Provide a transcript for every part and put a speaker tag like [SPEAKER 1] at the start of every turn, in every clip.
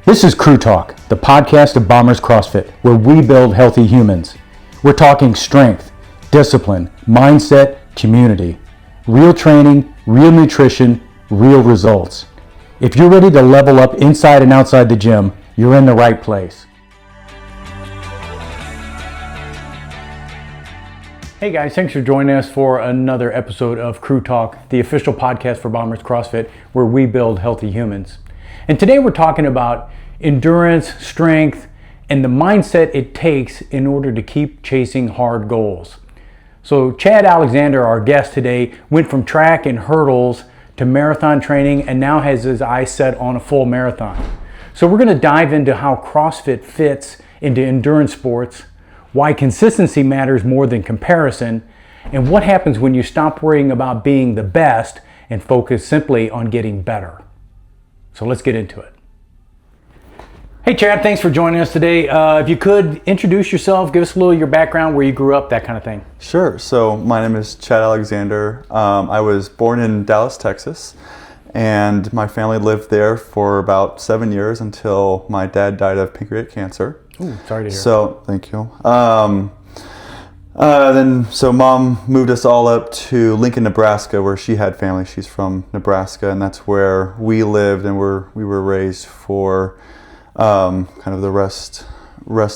[SPEAKER 1] This is Crew Talk, the podcast of Bombers CrossFit, where we build healthy humans. We're talking strength, discipline, mindset, community, real training, real nutrition, real results. If you're ready to level up inside and outside the gym, you're in the right place. Hey guys, thanks for joining us for another episode of Crew Talk, the official podcast for Bombers CrossFit, where we build healthy humans. And today we're talking about endurance, strength, and the mindset it takes in order to keep chasing hard goals. So Chad Alexander, our guest today, went from track and hurdles to marathon training and now has his eyes set on a full marathon. So we're going to dive into how CrossFit fits into endurance sports, why consistency matters more than comparison, and what happens when you stop worrying about being the best and focus simply on getting better. So let's get into it. Hey Chad, thanks for joining us today. If you could introduce yourself, give us a little of your background, where you grew up, that kind of thing.
[SPEAKER 2] Sure. So my name is Chad Alexander. I was born in Dallas, Texas, and my family lived there for about 7 years until my dad died of pancreatic cancer.
[SPEAKER 1] Ooh, sorry to hear.
[SPEAKER 2] So thank you. So mom moved us all up to Lincoln, Nebraska, where she had family. She's from Nebraska, and that's where we lived and we were raised for kind of the rest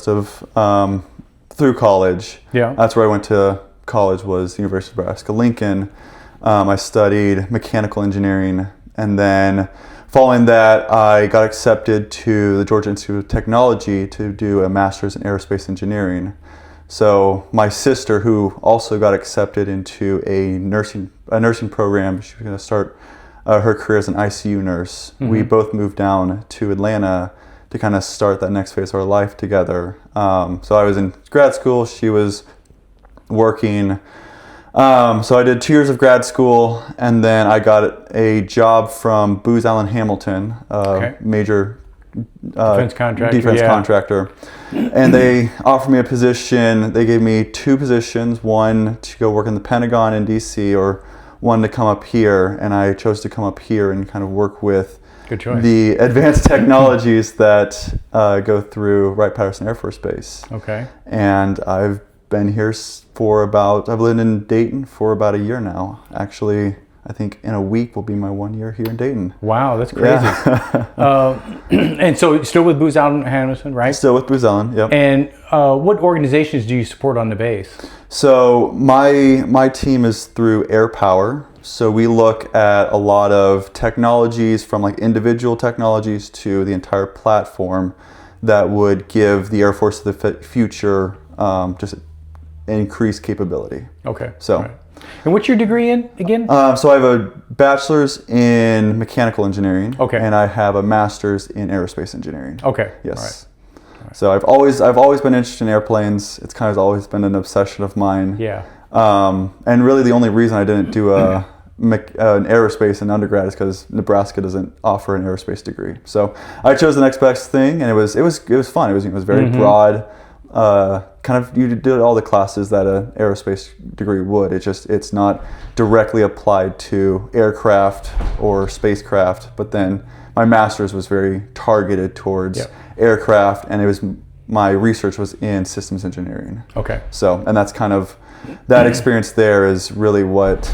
[SPEAKER 2] of through college.
[SPEAKER 1] Yeah.
[SPEAKER 2] That's where I went to college, was University of Nebraska Lincoln. I studied mechanical engineering, and then following that, I got accepted to the Georgia Institute of Technology to do a master's in aerospace engineering. So my sister, who also got accepted into a nursing program, she was going to start her career as an ICU nurse. Mm-hmm. We both moved down to Atlanta to kind of start that next phase of our life together. So I was in grad school, she was working. So I did 2 years of grad school, and then I got a job from Booz Allen Hamilton, major defense contractor. And they offered me a position. They gave me two positions, one to go work in the Pentagon in DC, or one to come up here. And I chose to come up here and kind of work with the advanced technologies that go through Wright-Patterson Air Force Base.
[SPEAKER 1] Okay.
[SPEAKER 2] And I've been here I've lived in Dayton for about a year now. Actually, I think in a week will be my 1 year here in Dayton.
[SPEAKER 1] Wow, that's crazy. Yeah. And so still with Booz Allen Hamilton, right?
[SPEAKER 2] Still with Booz Allen, yep.
[SPEAKER 1] And what organizations do you support on the base?
[SPEAKER 2] So my team is through Air Power. So we look at a lot of technologies, from like individual technologies to the entire platform that would give the Air Force of the future just increased capability.
[SPEAKER 1] Okay.
[SPEAKER 2] So.
[SPEAKER 1] Right. And what's your degree in again?
[SPEAKER 2] So I have a bachelor's in mechanical engineering.
[SPEAKER 1] Okay.
[SPEAKER 2] And I have a master's in aerospace engineering.
[SPEAKER 1] Okay.
[SPEAKER 2] Yes. All right. So I've always been interested in airplanes. It's kind of always been an obsession of mine.
[SPEAKER 1] Yeah.
[SPEAKER 2] And really the only reason I didn't do an aerospace in undergrad is because Nebraska doesn't offer an aerospace degree. So I chose the next best thing, and it was fun. It was very broad. Kind of, you did all the classes that an aerospace degree would. It's not directly applied to aircraft or spacecraft, but then my master's was very targeted towards aircraft, and my research was in systems engineering.
[SPEAKER 1] Okay.
[SPEAKER 2] So, and that's kind of, that experience there is really what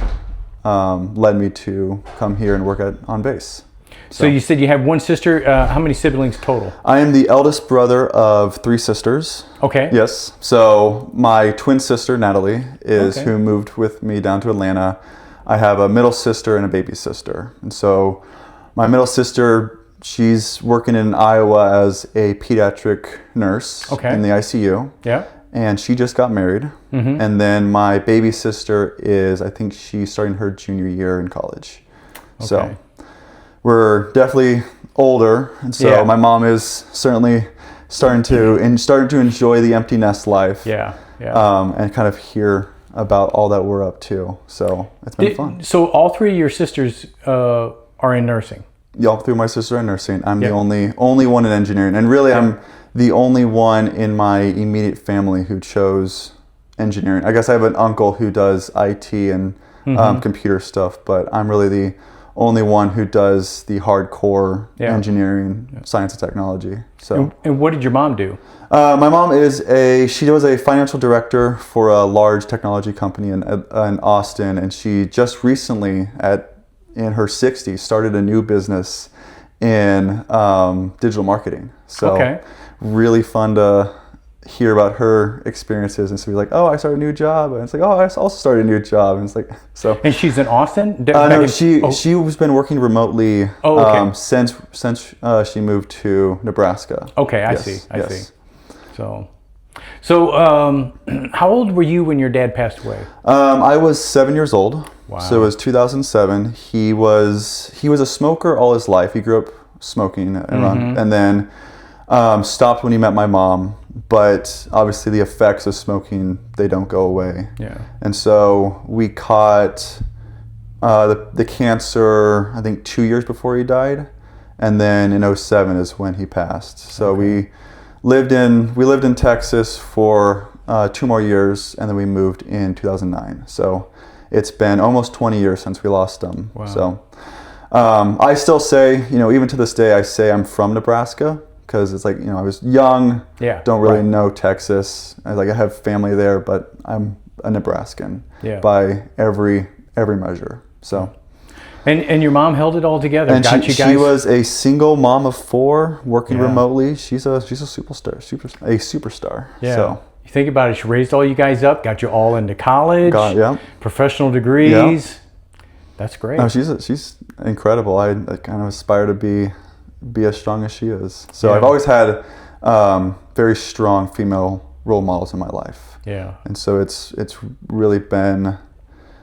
[SPEAKER 2] led me to come here and work on base.
[SPEAKER 1] So you said you have one sister. How many siblings total?
[SPEAKER 2] I am the eldest brother of 3 sisters.
[SPEAKER 1] Okay.
[SPEAKER 2] Yes. So my twin sister, Natalie, is who moved with me down to Atlanta. I have a middle sister and a baby sister. And so my middle sister, she's working in Iowa as a pediatric nurse in the ICU. Yeah. And she just got married. Mm-hmm. And then my baby sister I think she's starting her junior year in college. Okay. So we're definitely older, and so my mom is certainly starting to enjoy the empty nest life. Yeah. And kind of hear about all that we're up to. So it's been fun.
[SPEAKER 1] So all 3 of your sisters are in nursing?
[SPEAKER 2] Yeah, all 3 of my sisters are in nursing. I'm the only one in engineering, and really I'm the only one in my immediate family who chose engineering. I guess I have an uncle who does IT and computer stuff, but I'm really the only one who does the hardcore engineering, science, and technology. So.
[SPEAKER 1] And what did your mom do?
[SPEAKER 2] My mom she was a financial director for a large technology company in Austin, and she just recently, in her 60s, started a new business in digital marketing. So really fun to hear about her experiences, and so be like, oh, I started a new job, and it's like, oh, I also started a new job, and it's like, so.
[SPEAKER 1] And she's in Austin?
[SPEAKER 2] No, she's been working remotely since she moved to Nebraska.
[SPEAKER 1] Okay, I see. So how old were you when your dad passed away?
[SPEAKER 2] I was 7 years old.
[SPEAKER 1] Wow.
[SPEAKER 2] So it was 2007. He was a smoker all his life. He grew up smoking and then stopped when he met my mom. But obviously the effects of smoking, they don't go away.
[SPEAKER 1] Yeah. And
[SPEAKER 2] so we caught the cancer, I think 2 years before he died. And then in 2007 is when he passed. So we lived in Texas for 2 more years, and then we moved in 2009. So it's been almost 20 years since we lost him.
[SPEAKER 1] Wow.
[SPEAKER 2] So I still say, even to this day, I say I'm from Nebraska, because it's like, I was young, don't really know Texas. I have family there, but I'm a Nebraskan by every measure. So.
[SPEAKER 1] And your mom held it all together.
[SPEAKER 2] And she was a single mom of 4 working remotely. She's a superstar.
[SPEAKER 1] Yeah.
[SPEAKER 2] So.
[SPEAKER 1] You think about it, she raised all you guys up, got you all into college, professional degrees.
[SPEAKER 2] Yeah.
[SPEAKER 1] That's great.
[SPEAKER 2] No, she's incredible. I kind of aspire to be as strong as she is. So I've always had very strong female role models in my life.
[SPEAKER 1] Yeah.
[SPEAKER 2] And so it's really been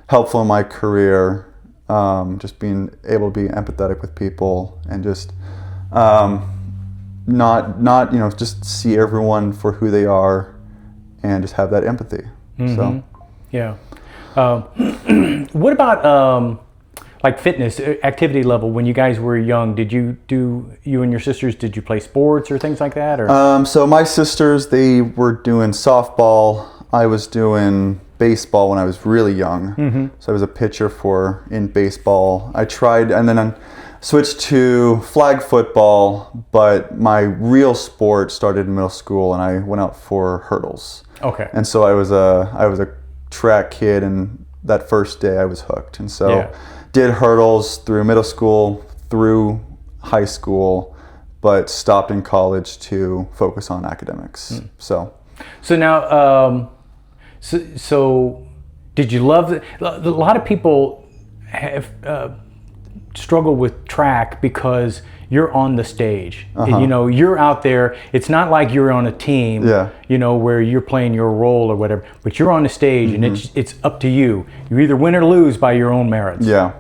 [SPEAKER 2] helpful in my career. Just being able to be empathetic with people and just not just see everyone for who they are and just have that empathy. So
[SPEAKER 1] what about like fitness activity level? When you guys were young, you and your sisters, did you play sports or things like that? Or
[SPEAKER 2] so my sisters, they were doing softball. I was doing baseball when I was really young. So I was a pitcher in baseball. I tried, and then I switched to flag football, but my real sport started in middle school, and I went out for hurdles. Okay. And so I was a track kid, and that first day I was hooked. And so did hurdles through middle school, through high school, but stopped in college to focus on academics. So
[SPEAKER 1] now, So did you love it? A lot of people have struggle with track because you're on the stage. You're out there. It's not like you're on a team, where you're playing your role or whatever, but you're on the stage and it's up to you. You either win or lose by your own merits.
[SPEAKER 2] Yeah.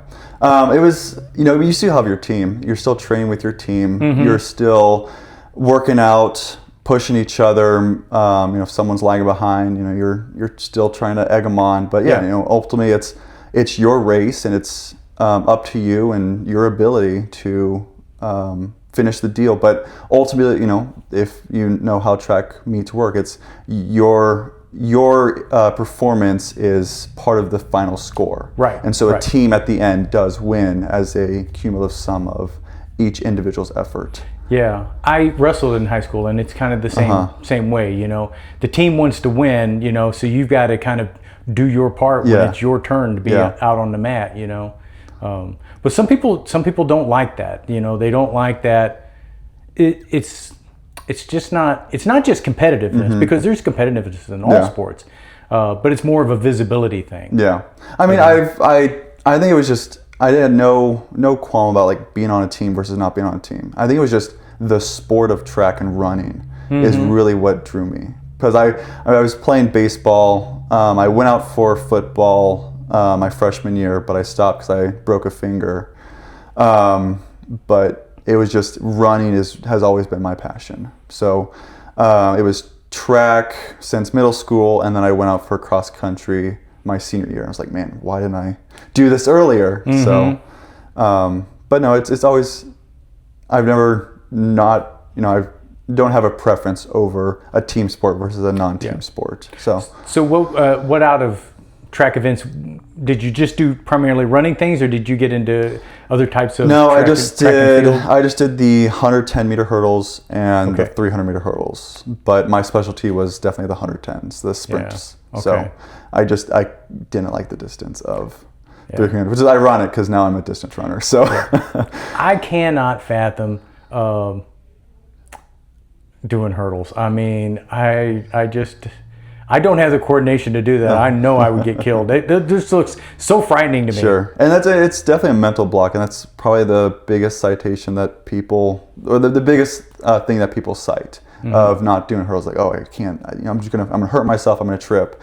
[SPEAKER 2] It was, you still have your team. You're still training with your team. You're still working out, pushing each other. If someone's lagging behind, you're still trying to egg them on. But ultimately it's your race, and it's up to you and your ability to finish the deal. But ultimately, if you know how track meets work, it's your performance is part of the final score. Right. And so a team at the end does win as a cumulative sum of each individual's effort.
[SPEAKER 1] Yeah, I wrestled in high school, and it's kind of the same way. The team wants to win, so you've got to kind of do your part when it's your turn to be out on the mat. But some people don't like that. They don't like that. It's not just competitiveness, because there's competitiveness in all sports, but it's more of a visibility thing.
[SPEAKER 2] Yeah, I mean, I think it was just. I had no qualm about being on a team versus not being on a team. I think it was just the sport of track and running is really what drew me. Because I was playing baseball. I went out for football my freshman year, but I stopped because I broke a finger. But it was just running has always been my passion. So it was track since middle school, and then I went out for cross country my senior year. I was like, man, why didn't I do this earlier? So, but no, it's always, I've never not, I don't have a preference over a team sport versus a non-team sport. So
[SPEAKER 1] what out of track events, did you just do primarily running things, or did you get into other types of?
[SPEAKER 2] No, I just did the 110 meter hurdles and the 300 meter hurdles. But my specialty was definitely the 110s, the sprints. Yeah. Okay. So I didn't like the distance of 300, which is ironic because now I'm a distance runner. So
[SPEAKER 1] I cannot fathom doing hurdles. I mean, I don't have the coordination to do that. I know I would get killed. It just looks so frightening to me.
[SPEAKER 2] Sure, and it's definitely a mental block, and that's probably the biggest citation that people, or the biggest thing that people cite of not doing hurdles. Like, oh, I can't. I'm gonna hurt myself. I'm gonna trip.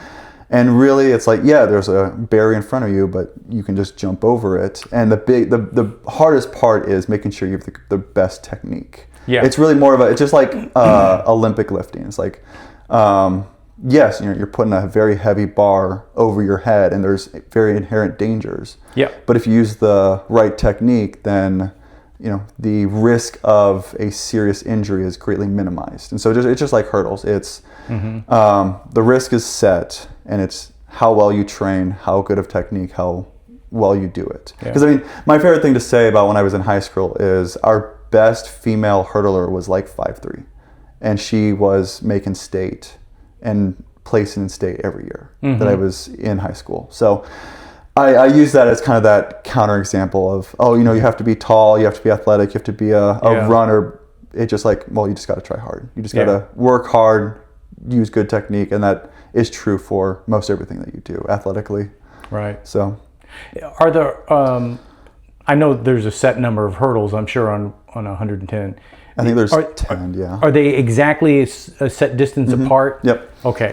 [SPEAKER 2] And really, it's like, yeah, there's a barrier in front of you, but you can just jump over it. And the hardest part is making sure you have the best technique. Yeah, it's really more of it's just like Olympic lifting. It's like. Yes, you're putting a very heavy bar over your head, and there's very inherent dangers. Yeah. But if you use the right technique, then the risk of a serious injury is greatly minimized. And so it's just like hurdles. It's the risk is set, and it's how well you train, how good of technique, how well you do it. Because I mean, my favorite thing to say about when I was in high school is our best female hurdler was like 5'3", and she was making state and placing in state every year that I was in high school. So I use that as kind of that counter example of, you have to be tall, you have to be athletic, you have to be a runner. It's just like, well, you just got to try hard. You just got to work hard, use good technique, and that is true for most everything that you do athletically. Right. So
[SPEAKER 1] are there, I know there's a set number of hurdles, I'm sure, on 110.
[SPEAKER 2] I think there's 10, yeah.
[SPEAKER 1] Are they exactly a set distance apart? Yep. Okay.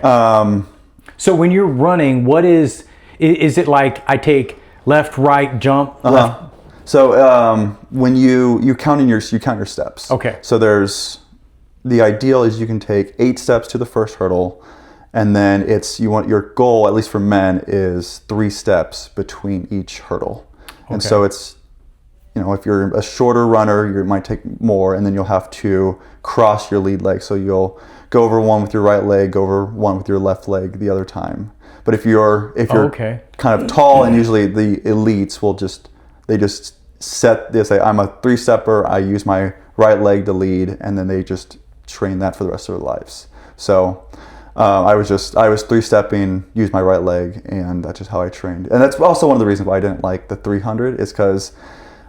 [SPEAKER 1] So when you're running, what is it like? I take left, right, jump, left?
[SPEAKER 2] So when you count your steps. Okay. So the ideal is you can take 8 steps to the first hurdle, and then your goal, at least for men, is 3 steps between each hurdle. Okay. And so it's, if you're a shorter runner, you might take more, and then you'll have to cross your lead leg. So you'll go over one with your right leg, go over one with your left leg the other time. But if you're kind of tall, and usually the elites will just they say, I'm a 3-stepper, I use my right leg to lead, and then they just train that for the rest of their lives. So I was 3-stepping, used my right leg, and that's just how I trained. And that's also one of the reasons why I didn't like the 300 is because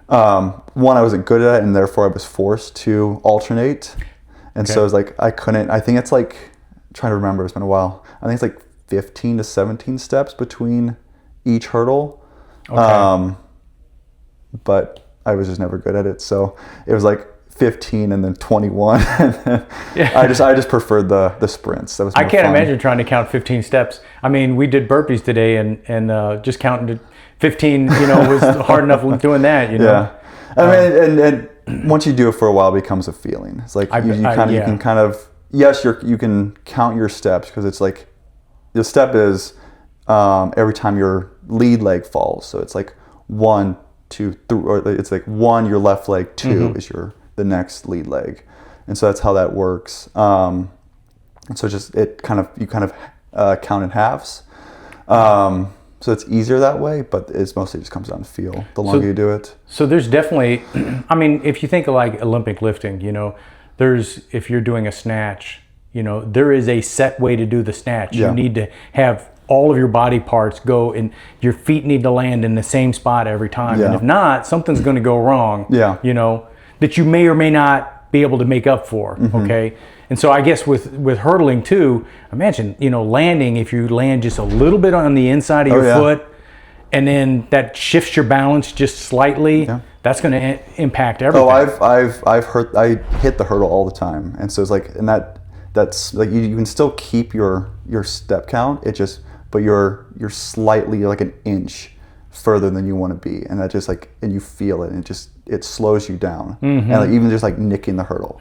[SPEAKER 2] one, I wasn't good at it, and therefore I was forced to alternate. And so it was like, I think it's like, I'm trying to remember, it's been a while. I think it's like 15 to 17 steps between each hurdle. Okay. But I was just never good at it. So it was like 15 and then 21. I just preferred the sprints. That was more
[SPEAKER 1] I can't
[SPEAKER 2] fun.
[SPEAKER 1] Imagine trying to count 15 steps. I mean, we did burpees today, and just counting to 15, was hard enough doing that, Yeah.
[SPEAKER 2] I mean, and once you do it for a while, it becomes a feeling. It's like you can kind of, yes, you can count your steps, because it's like the step is every time your lead leg falls. So it's like 1, 2, 3, or it's like 1 your left leg, 2 is the next lead leg, and so that's how that works. And so you kind of count in halves. So it's easier that way, but it's mostly just comes down to feel the longer you do it. So
[SPEAKER 1] there's definitely, I mean, if you think of like Olympic lifting, if you're doing a snatch, there is a set way to do the snatch. Yeah. You need to have all of your body parts go, and your feet need to land in the same spot every time. Yeah. And if not, something's going to go wrong, that you may or may not be able to make up for, okay? And so I guess with hurdling too, imagine, landing, if you land just a little bit on the inside of your foot, and then that shifts your balance just slightly, that's going to impact everything.
[SPEAKER 2] Oh, I hit the hurdle all the time. And so it's like, and that's like, you can still keep your step count, but you're slightly like an inch further than you want to be, and that just like, and you feel it, and it slows you down, and like even just like nicking the hurdle.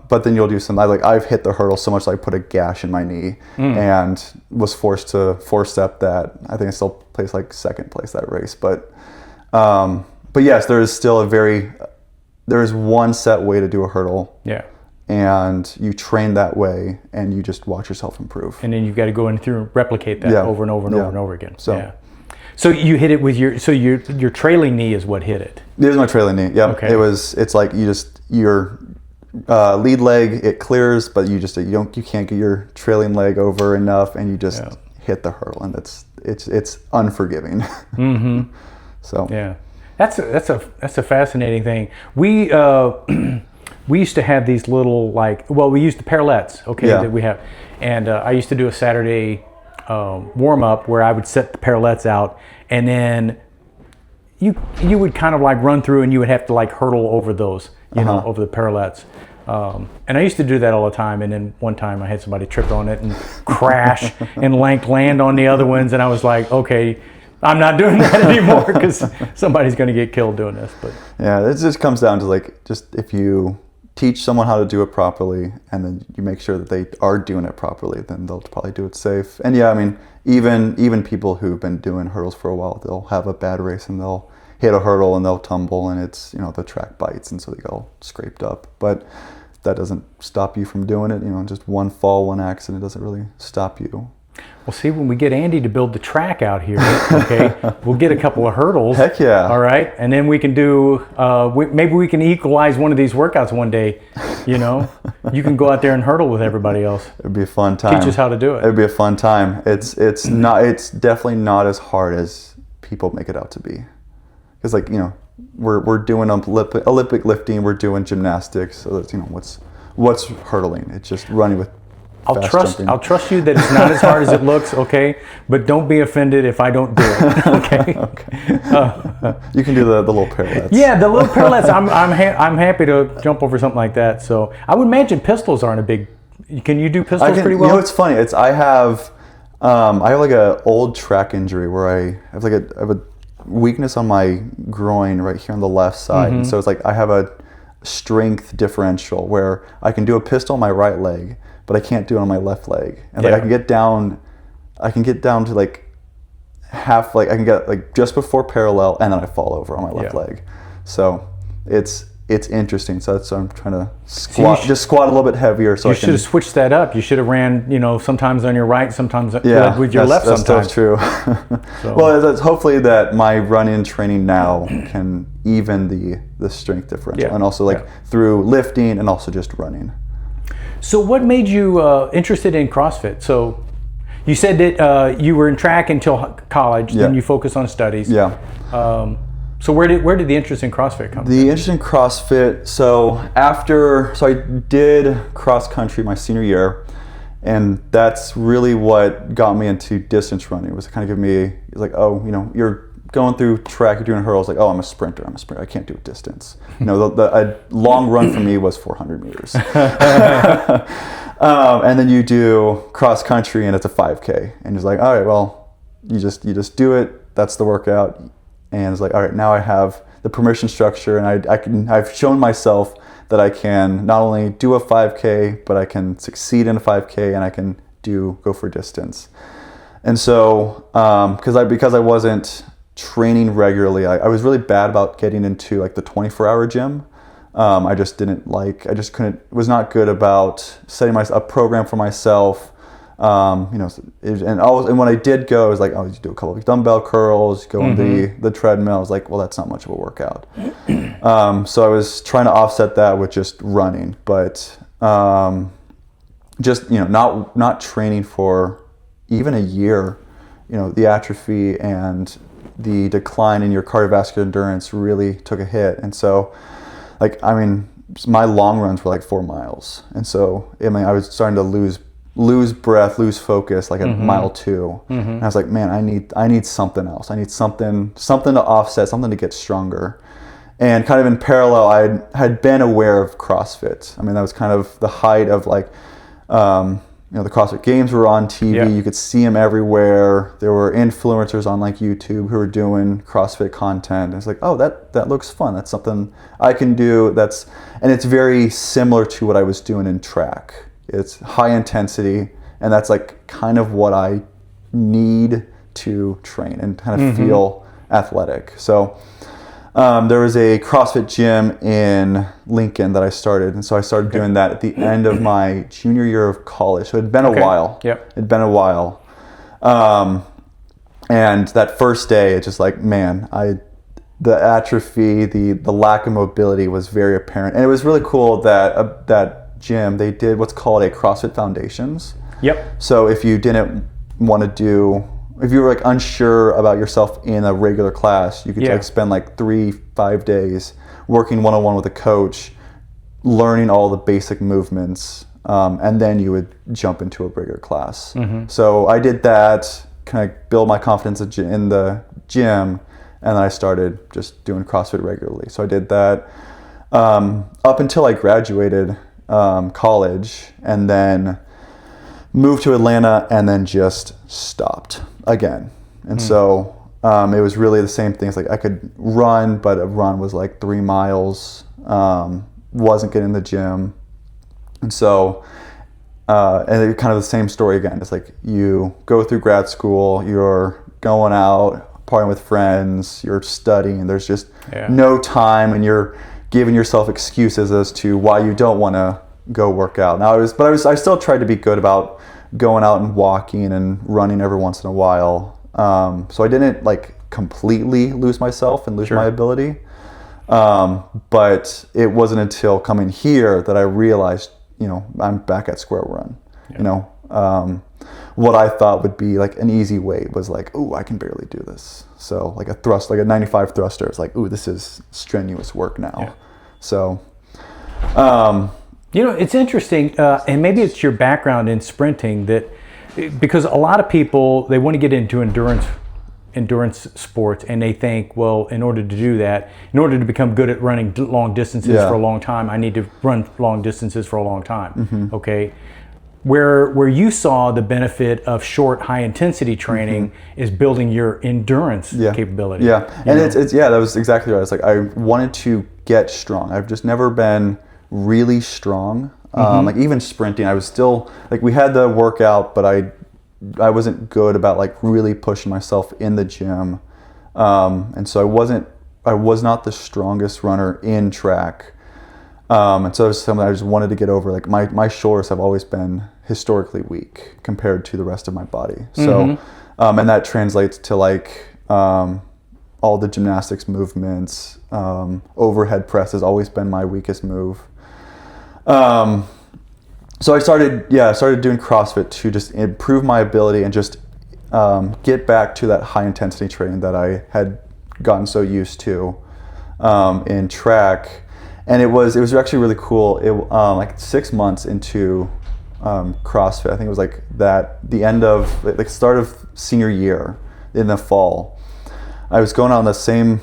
[SPEAKER 2] But then you'll do I've hit the hurdle so much that I put a gash in my knee, and was forced to 4-step that. I think I still placed like 2nd place that race, but yes, there is still there is one set way to do a hurdle. Yeah. and you train that way, and you just watch yourself improve.
[SPEAKER 1] And then you've got to go in through and replicate that over and over and over and over again. So you hit it with your trailing knee is what hit it.
[SPEAKER 2] It was my trailing knee. Yeah.
[SPEAKER 1] Okay.
[SPEAKER 2] It's like your lead leg, it clears, but you can't get your trailing leg over enough, and you just hit the hurdle, and it's unforgiving. Mm-hmm. So
[SPEAKER 1] yeah, that's a fascinating thing. We used to have these little we used the parallettes, that we have, and I used to do a Saturday warm up where I would set the parallettes out, and then you would kind of run through, and you would have to hurdle over those, over the parallettes. And I used to do that all the time, and then one time I had somebody trip on it and crash and land on the other ones, and I was like, okay, I'm not doing that anymore because somebody's going to get killed doing this. But
[SPEAKER 2] yeah, it just comes down to just if you teach someone how to do it properly, and then you make sure that they are doing it properly, then they'll probably do it safe. And yeah, I mean, even people who've been doing hurdles for a while, they'll have a bad race and they'll hit a hurdle and they'll tumble, and it's, the track bites, and so they get all scraped up. But that doesn't stop you from doing it. Just one fall, one accident doesn't really stop you.
[SPEAKER 1] Well, see, when we get Andy to build the track out here, we'll get a couple of hurdles.
[SPEAKER 2] Heck yeah.
[SPEAKER 1] All right. And then we can do, maybe we can equalize one of these workouts one day. You can go out there and hurdle with everybody else.
[SPEAKER 2] It'd be a fun time.
[SPEAKER 1] Teach us how to do it.
[SPEAKER 2] It'd be a fun time. It's definitely not as hard as people make it out to be. Because we're doing Olympic lifting, we're doing gymnastics. So that's, what's hurdling? It's just running with
[SPEAKER 1] I'll trust you that it's not as hard as it looks, okay? But don't be offended if I don't do it, okay?
[SPEAKER 2] You can do the little parallettes.
[SPEAKER 1] Yeah, the little parallettes. I'm happy to jump over something like that. So I would imagine pistols aren't a big. Can you do pistols pretty well?
[SPEAKER 2] It's funny. I have an old track injury where I have a weakness on my groin right here on the left side, and so it's I have a strength differential where I can do a pistol on my right leg, but I can't do it on my left leg. And I can get down to half, I can get just before parallel, and then I fall over on my left leg. So it's interesting. So that's why I'm trying to squat a little bit heavier. So
[SPEAKER 1] you should have switched that up. You should have ran, sometimes on your right, sometimes with your left. Sometimes
[SPEAKER 2] that's true. Well, that's hopefully that my run-in training now can even the strength differential, and also through lifting and also just running.
[SPEAKER 1] So what made you interested in CrossFit? So you said that you were in track until college, then you focused on studies.
[SPEAKER 2] Yeah.
[SPEAKER 1] So where did the interest in CrossFit come from?
[SPEAKER 2] The interest in CrossFit, so I did cross country my senior year, and that's really what got me into distance running. It was kind of give me, you're going through track, you're doing hurdles, I'm a sprinter, I can't do a distance. A long run for me was 400 meters. And then you do cross country and it's a 5K, and it's all right, well, you just do it, that's the workout. And it's all right, now I have the permission structure, and I've shown myself that I can not only do a 5K, but I can succeed in a 5K, and I can go for distance. And so, because I wasn't training regularly, I was really bad about getting into the 24-hour gym. I just was not good about setting a program for myself. And when I did go, it was you do a couple of dumbbell curls, go on the treadmill. I was well, that's not much of a workout. So I was trying to offset that with just running, but not training for even a year. The atrophy and the decline in your cardiovascular endurance really took a hit, and so my long runs were 4 miles, and so I was starting to lose breath, lose focus at mile 2. And I was man, I need something else. I need something to offset, something to get stronger. And kind of in parallel, I had been aware of CrossFit. That was kind of the height of the CrossFit Games were on TV. Yeah. You could see them everywhere. There were influencers on YouTube who were doing CrossFit content. And it's oh, that looks fun. That's something I can do. And it's very similar to what I was doing in track. It's high intensity, and that's kind of what I need to train and kind of feel athletic. So there was a CrossFit gym in Lincoln that I started. And so I started doing that at the end of my junior year of college. So it'd been a while.
[SPEAKER 1] Yep.
[SPEAKER 2] It'd been a while. And that first day, it's just like, man, the atrophy, the lack of mobility was very apparent. And it was really cool that that gym, they did what's called a CrossFit Foundations.
[SPEAKER 1] Yep.
[SPEAKER 2] So if you didn't want to do, if you were like unsure about yourself in a regular class, you could like spend like 3-5 days working one-on-one with a coach, learning all the basic movements, and then you would jump into a regular class. So I did that, kind of build my confidence in the gym, and then I started just doing CrossFit regularly. So I did that up until I graduated college, and then moved to Atlanta, and then just stopped again. And so it was really the same thing. It's like I could run, but a run was like 3 miles, wasn't getting in the gym. And so, and it kind of the same story again. It's like you go through grad school, you're going out, partying with friends, you're studying, there's just no time, and you're giving yourself excuses as to why you don't want to go work out. Now I still tried to be good about going out and walking and running every once in a while. So I didn't like completely lose myself and lose my ability. But it wasn't until coming here that I realized, I'm back at square one. What I thought would be like an easy weight was like, ooh, I can barely do this. So like a 95 thruster, it's like, ooh, this is strenuous work now. So,
[SPEAKER 1] it's interesting, and maybe it's your background in sprinting because a lot of people, they want to get into endurance sports, and they think, well, in order to do that, in order to become good at running long distances for a long time, I need to run long distances for a long time. Okay. Where you saw the benefit of short, high intensity training is building your endurance capability. Yeah,
[SPEAKER 2] and it's that was exactly right. It's like I wanted to get strong. I've just never been really strong. Like even sprinting, I was still like, we had the workout, but I wasn't good about like really pushing myself in the gym, and so I was not the strongest runner in track. And so it was something I just wanted to get over. Like my shoulders have always been historically weak compared to the rest of my body. So, and that translates to like all the gymnastics movements. Overhead press has always been my weakest move. So I started doing CrossFit to just improve my ability and just get back to that high intensity training that I had gotten so used to in track. And it was actually really cool. It like 6 months into CrossFit, I think it was like the end of like start of senior year in the fall. I was going out on the same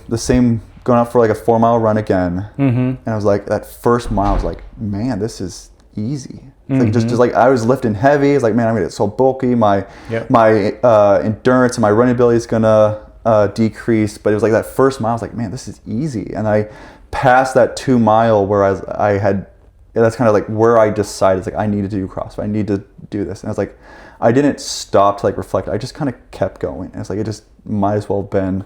[SPEAKER 2] going out for like a 4-mile run again, and I was like, that first mile, I was like, man, this is easy. Like just like I was lifting heavy. It's like, man, I'm gonna get so bulky. My endurance and my running ability is gonna decrease. But it was like that first mile, I was like, man, this is easy. And I passed that 2 mile where I had, that's kind of like where I decided, it's like, I need to do CrossFit. I need to do this. And it's like, I didn't stop to like reflect. I just kind of kept going. And it's like, it just might as well have been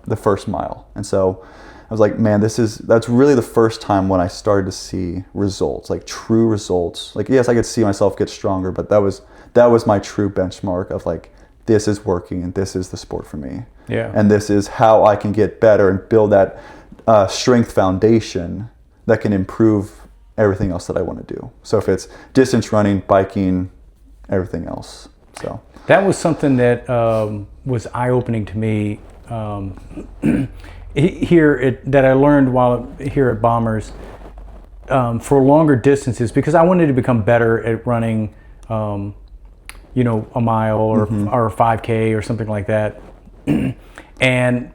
[SPEAKER 2] the first mile. And so I was like, man, that's really the first time when I started to see results, like true results. Like, yes, I could see myself get stronger, but that was my true benchmark of like, this is working and this is the sport for me.
[SPEAKER 1] Yeah.
[SPEAKER 2] And this is how I can get better and build that strength foundation that can improve everything else that I want to do. So if it's distance running, biking, everything else. So
[SPEAKER 1] that was something that was eye-opening to me that I learned while here at Bombers for longer distances, because I wanted to become better at running, a mile or a 5K or something like that. And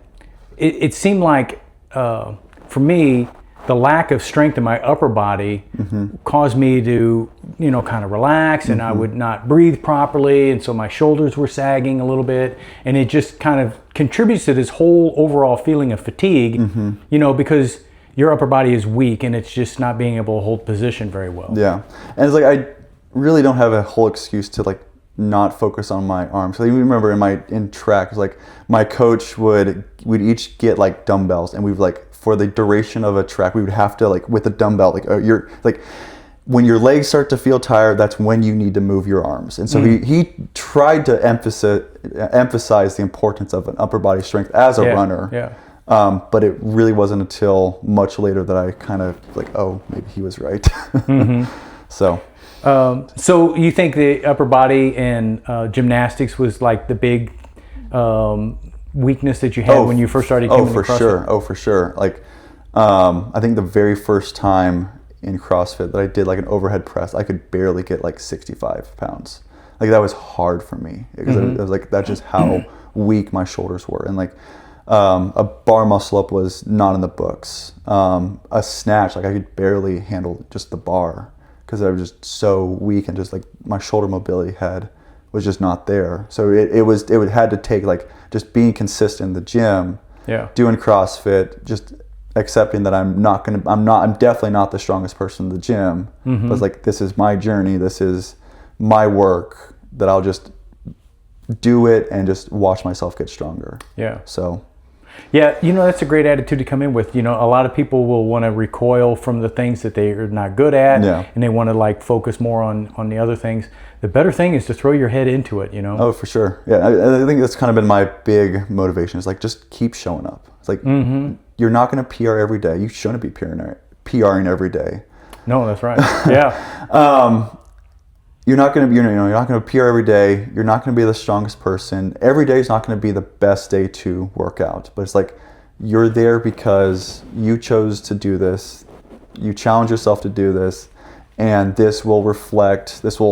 [SPEAKER 1] it seemed like for me, the lack of strength in my upper body caused me to, kind of relax, and I would not breathe properly, and so my shoulders were sagging a little bit, and it just kind of contributes to this whole overall feeling of fatigue, because your upper body is weak and it's just not being able to hold position very well.
[SPEAKER 2] Yeah, and it's like I really don't have a whole excuse to like not focus on my arms. So I remember in track, it was like my coach we'd each get like dumbbells, and we'd like, for the duration of a track, we would have to like with a dumbbell, like you're like, when your legs start to feel tired, that's when you need to move your arms. And so he tried to emphasize the importance of an upper body strength as a runner.
[SPEAKER 1] Yeah.
[SPEAKER 2] But it really wasn't until much later that I kind of like, oh, maybe he was right.
[SPEAKER 1] So you think the upper body and gymnastics was like the big weakness that you had when you first started coming to CrossFit?
[SPEAKER 2] Oh, for sure. Like, I think the very first time in CrossFit that I did like an overhead press, I could barely get like 65 pounds. Like that was hard for me because it was like, that's just how weak my shoulders were. And like, a bar muscle up was not in the books. A snatch, like I could barely handle just the bar because I was just so weak, and just like my shoulder mobility was just not there. So it had to take like just being consistent in the gym, doing CrossFit, just accepting that I'm definitely not the strongest person in the gym. But it's like, this is my journey, this is my work, that I'll just do it and just watch myself get stronger. So
[SPEAKER 1] yeah, that's a great attitude to come in with. A lot of people will want to recoil from the things that they are not good at, and they want to like focus more on the other things. The better thing is to throw your head into it, Oh,
[SPEAKER 2] for sure. Yeah, I think that's kind of been my big motivation, is like, just keep showing up. It's like, you're not going to PR every day. You shouldn't be PRing every day.
[SPEAKER 1] No, that's right. Yeah.
[SPEAKER 2] You're not going to PR every day. You're not going to be the strongest person. Every day is not going to be the best day to work out. But it's like, you're there because you chose to do this. You challenge yourself to do this, and this will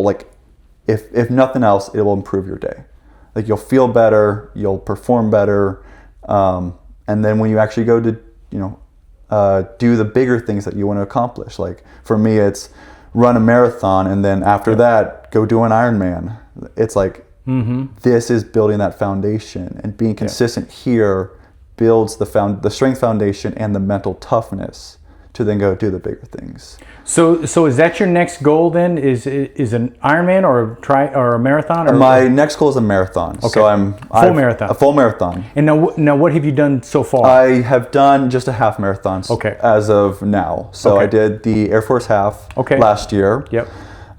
[SPEAKER 2] like, if nothing else, it will improve your day. Like, you'll feel better, you'll perform better, and then when you actually go to do the bigger things that you want to accomplish, like for me, it's run a marathon, and then after that, go do an Ironman. It's like, this is building that foundation, and being consistent here builds the strength foundation and the mental toughness to then go do the bigger things.
[SPEAKER 1] So is that your next goal then? Is an Ironman or a marathon? Or
[SPEAKER 2] my next goal is a marathon.
[SPEAKER 1] Okay.
[SPEAKER 2] So
[SPEAKER 1] marathon.
[SPEAKER 2] A full marathon.
[SPEAKER 1] And now what have you done so far?
[SPEAKER 2] I have done just a half marathon. As of now. So I did the Air Force half last year.
[SPEAKER 1] Yep.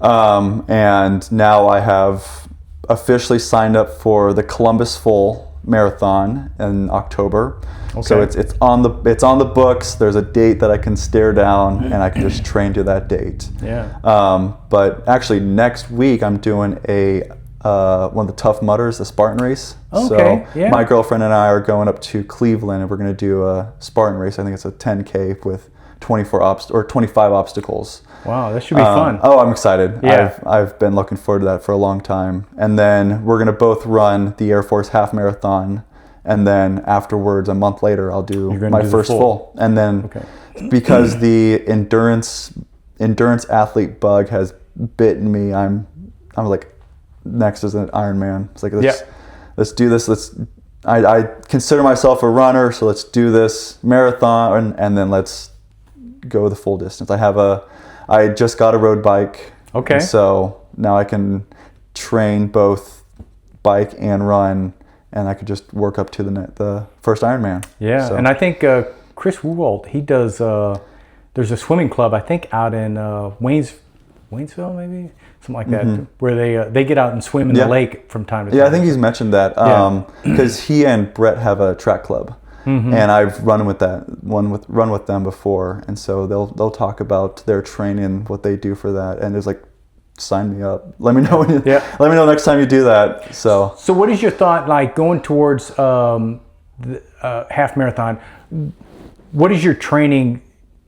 [SPEAKER 2] And now I have officially signed up for the Columbus Full Marathon in October. So it's on the books. There's a date that I can stare down, and I can just train to that date. But actually next week I'm doing one of the Tough Mudders, the Spartan race. My girlfriend and I are going up to Cleveland, and we're going to do a Spartan race. I think it's a 10K with 25 obstacles.
[SPEAKER 1] Wow, that should be fun.
[SPEAKER 2] Oh, I'm excited. I've been looking forward to that for a long time. And then we're going to both run the Air Force half marathon. And then afterwards, a month later, I'll do my first full. And then because the endurance athlete bug has bitten me, I'm like, next is an Ironman. It's like, let's do this. I consider myself a runner, so let's do this marathon, and then let's go the full distance. I just got a road bike. So now I can train both bike and run, and I could just work up to the first Ironman.
[SPEAKER 1] And I think Chris Woolwalt, he does, there's a swimming club, I think out in Waynesville maybe? Something like that, where they get out and swim in the lake from time to time.
[SPEAKER 2] Yeah, I think he's mentioned that, because he and Brett have a track club. And I've run with them before, and so they'll talk about their training, what they do for that, and it's like, sign me up. Let me know let me know next time you do that. So
[SPEAKER 1] what is your thought like going towards the half marathon? What is your training?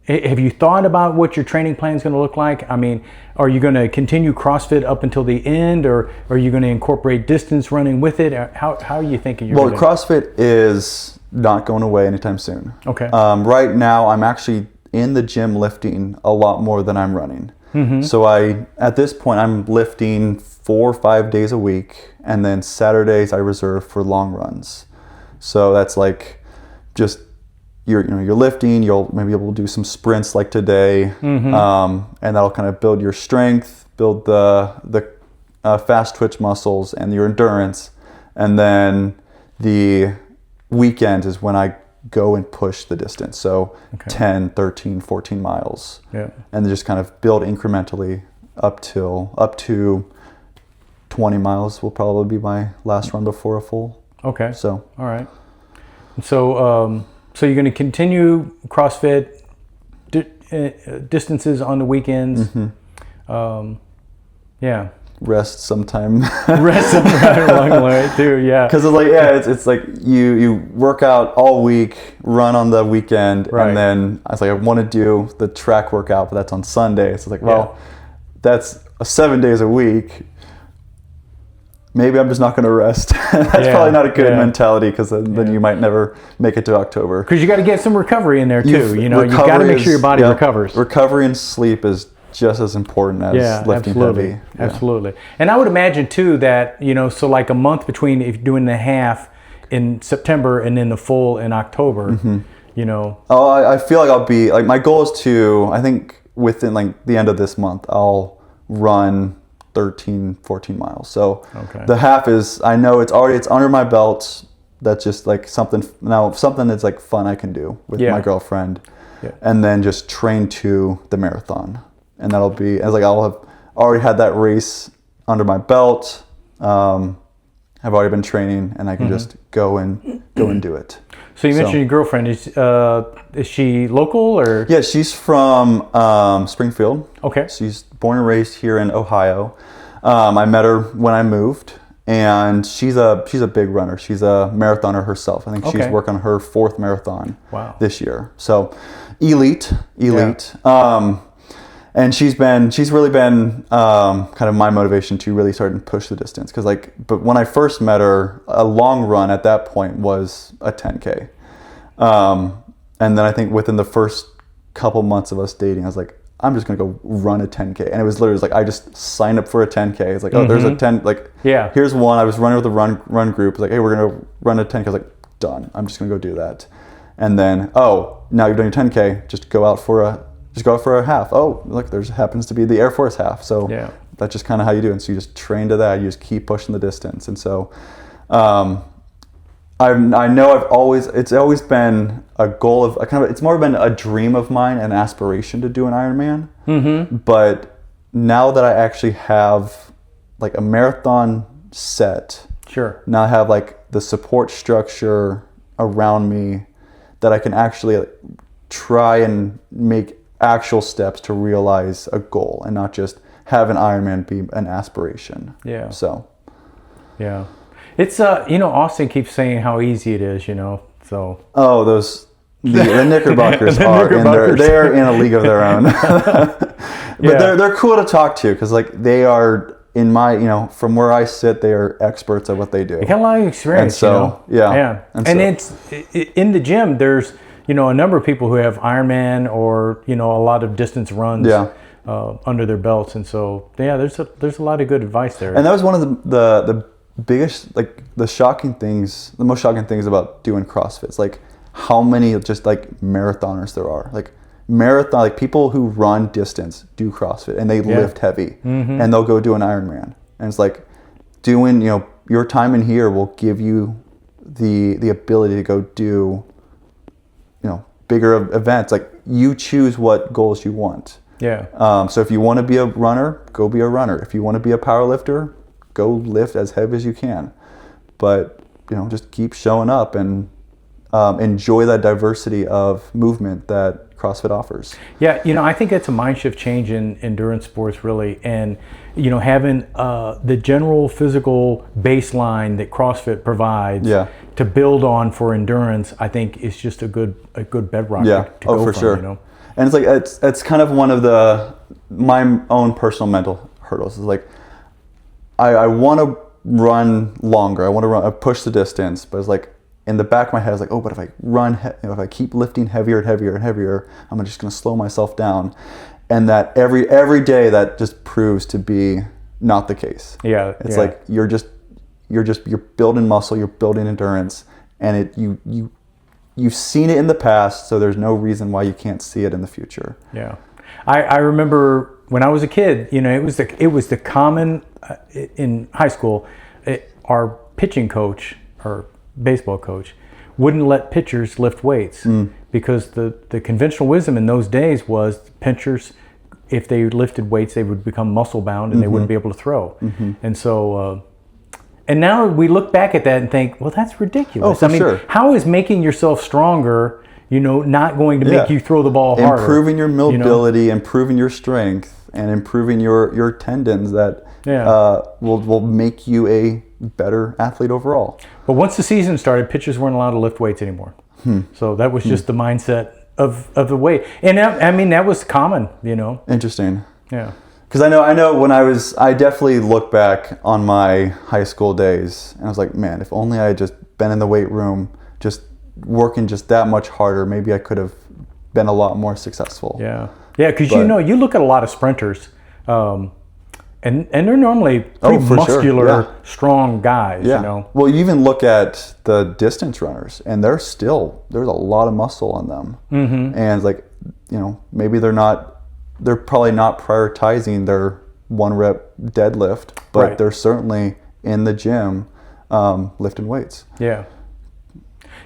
[SPEAKER 1] Have you thought about what your training plan is going to look like? I mean, are you going to continue CrossFit up until the end, or are you going to incorporate distance running with it? How are you thinking?
[SPEAKER 2] CrossFit is not going away anytime soon. Right now, I'm actually in the gym lifting a lot more than I'm running. So at this point, I'm lifting 4 or 5 days a week, and then Saturdays I reserve for long runs. So that's like, just you're lifting. You'll maybe able to do some sprints like today, and that'll kind of build your strength, build the fast twitch muscles and your endurance. And then the weekend is when I go and push the distance. So 10, 13, 14 miles.
[SPEAKER 1] Yeah.
[SPEAKER 2] And just kind of build incrementally up to 20 miles will probably be my last run before a full.
[SPEAKER 1] Okay.
[SPEAKER 2] So.
[SPEAKER 1] All right. So, so you're going to continue CrossFit distances on the weekends.
[SPEAKER 2] Mm-hmm.
[SPEAKER 1] Yeah.
[SPEAKER 2] Rest sometime.
[SPEAKER 1] Rest sometime along the way too. Yeah.
[SPEAKER 2] Because it's like you work out all week, run on the weekend, and then I was like, I want to do the track workout, but that's on Sunday. So it's like, well, that's 7 days a week. Maybe I'm just not going to rest. That's probably not a good mentality, because then you might never make it to October. Because
[SPEAKER 1] you got to get some recovery in there too. You got to make sure your body recovers.
[SPEAKER 2] Recovery and sleep is just as important as lifting heavy.
[SPEAKER 1] Absolutely. And I would imagine too that, so like a month between if you're doing the half in September and then the full in October,
[SPEAKER 2] Oh, I feel like I'll be, like, my goal is to, I think within like the end of this month, I'll run 13, 14 miles. So the half is, I know it's under my belt. That's just like something that's like fun I can do with my girlfriend. Yeah. And then just train to the marathon. And that'll be, I'll have already had that race under my belt. I've already been training, and I can just go and do it.
[SPEAKER 1] So you mentioned your girlfriend. Is she local or?
[SPEAKER 2] Yeah, she's from Springfield.
[SPEAKER 1] Okay.
[SPEAKER 2] She's born and raised here in Ohio. I met her when I moved, and she's a big runner. She's a marathoner herself. I think she's working on her 4th marathon this year. So elite. Yeah. And she's really been kind of my motivation to really start and push the distance. But when I first met her, a long run at that point was a 10K. And then I think within the first couple months of us dating, I was like, I'm just going to go run a 10K. And it was literally like, I just signed up for a 10K. It's like, there's a 10, here's one. I was running with a run group. It's like, hey, we're going to run a 10K. I was like, done. I'm just going to go do that. And then, now you're doing a 10K, just go out for a half. Oh, look, there's happens to be the Air Force half. So that's just kind of how you do it. And so you just train to that. You just keep pushing the distance. And so I know it's always been a goal of it's more been a dream of mine, an aspiration to do an Ironman. Mm-hmm. But now that I actually have like a marathon set, now I have like the support structure around me that I can actually try and make actual steps to realize a goal, and not just have an Ironman be an aspiration. Yeah. So.
[SPEAKER 1] Yeah. It's Austin keeps saying how easy it is, so.
[SPEAKER 2] Oh, the Knickerbockers they're in a league of their own. But they're cool to talk to, because like they are, in my, from where I sit, they are experts at what they do.
[SPEAKER 1] They got a lot of experience,
[SPEAKER 2] and so,
[SPEAKER 1] Yeah. And it's in the gym, there's a number of people who have Ironman or a lot of distance runs under their belts, and so there's a lot of good advice there.
[SPEAKER 2] And that was one of the biggest, like the most shocking things about doing CrossFit. It's like how many just like marathoners there are. Like people who run distance do CrossFit, and they lift heavy, and they'll go do an Ironman. And it's like doing, your time in here will give you the ability to go do bigger events. Like, you choose what goals you want. Yeah. So if you want to be a runner, go be a runner. If you want to be a power lifter, go lift as heavy as you can. But just keep showing up and enjoy that diversity of movement that CrossFit offers.
[SPEAKER 1] Yeah, I think that's a mind shift change in endurance sports, really, and having the general physical baseline that CrossFit provides to build on for endurance, I think is just a good bedrock. To go
[SPEAKER 2] for
[SPEAKER 1] from,
[SPEAKER 2] sure. And it's like it's kind of one of my own personal mental hurdles. It's like I want to run longer. I want to push the distance, but it's like in the back of my head, I was like, oh, but if I run, if I keep lifting heavier and heavier and heavier, I'm just going to slow myself down. And that every day that just proves to be not the case. Yeah. It's like you're building muscle, you're building endurance, and you've seen it in the past, so there's no reason why you can't see it in the future.
[SPEAKER 1] Yeah. I remember when I was a kid, it was the common in high school, our pitching coach or baseball coach wouldn't let pitchers lift weights because the conventional wisdom in those days was pitchers, if they lifted weights, they would become muscle bound and they wouldn't be able to throw. And so, and now we look back at that and think, well, that's ridiculous.
[SPEAKER 2] Oh, for sure.
[SPEAKER 1] How is making yourself stronger, not going to make you throw the ball harder?
[SPEAKER 2] Improving your mobility, improving your strength, and improving your tendons that will make you a better athlete overall.
[SPEAKER 1] But once the season started, pitchers weren't allowed to lift weights anymore. So that was just the mindset of the way. And that was common,
[SPEAKER 2] Interesting.
[SPEAKER 1] Yeah.
[SPEAKER 2] Because I know I definitely look back on my high school days and I was like, man, if only I had just been in the weight room, just working just that much harder, maybe I could have been a lot more successful.
[SPEAKER 1] Yeah. Yeah, because you look at a lot of sprinters, and they're normally pretty muscular, strong guys,
[SPEAKER 2] Well, you even look at the distance runners, and there's a lot of muscle on them. And it's like, maybe they're probably not prioritizing their 1 rep deadlift, but they're certainly in the gym lifting weights.
[SPEAKER 1] Yeah.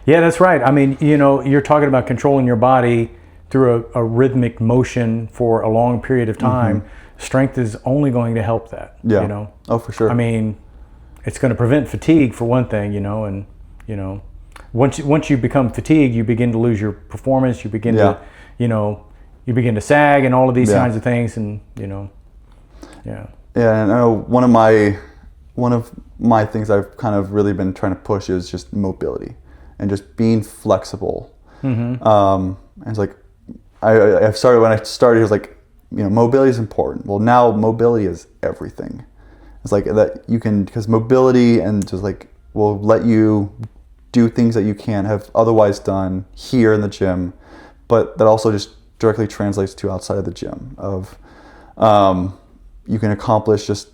[SPEAKER 1] Yeah, that's right. I mean, you're talking about controlling your body through a rhythmic motion for a long period of time. Strength is only going to help that.
[SPEAKER 2] Yeah. Oh, for sure.
[SPEAKER 1] I mean, it's going to prevent fatigue for one thing, and once you become fatigued, you begin to lose your performance. You begin to, you begin to sag and all of these kinds of things, and Yeah,
[SPEAKER 2] and I know one of my things I've kind of really been trying to push is just mobility and just being flexible. And it's like when I started, it was like, mobility is important. Well, now mobility is everything. It's like that because mobility and just like will let you do things that you can't have otherwise done here in the gym, but that also just directly translates to outside of the gym of you can accomplish just